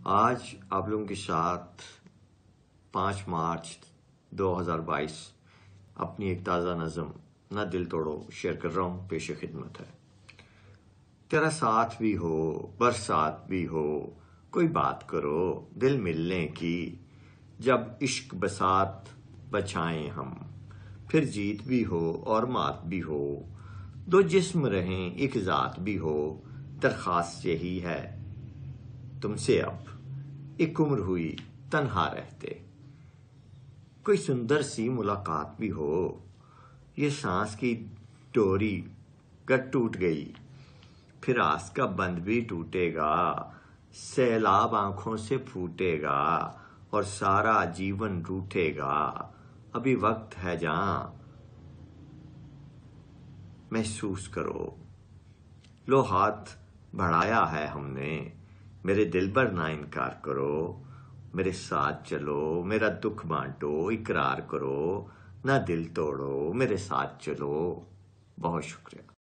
آج آپ لوگوں کے ساتھ 5 مارچ 2022 اپنی ایک تازہ نظم نہ دل توڑو شیئر کر رہا ہوں، پیش خدمت ہے۔ تیرا ساتھ بھی ہو برسات بھی ہو، کوئی بات کرو دل ملنے کی، جب عشق بسات بچائیں ہم، پھر جیت بھی ہو اور مات بھی ہو، دو جسم رہیں ایک ذات بھی ہو، درخواست یہی ہے تم سے اب ایک عمر ہوئی تنہا رہتے، کوئی سندر سی ملاقات بھی ہو، یہ سانس کی ڈوری گر ٹوٹ گئی پھر آس کا بند بھی ٹوٹے گا، سیلاب آنکھوں سے پھوٹے گا اور سارا جیون روٹھے گا، ابھی وقت ہے جہاں محسوس کرو، لو ہاتھ بڑھایا ہے ہم نے، میرے دل پر نہ انکار کرو، میرے ساتھ چلو میرا دکھ بانٹو، اقرار کرو نہ دل توڑو، میرے ساتھ چلو۔ بہت شکریہ۔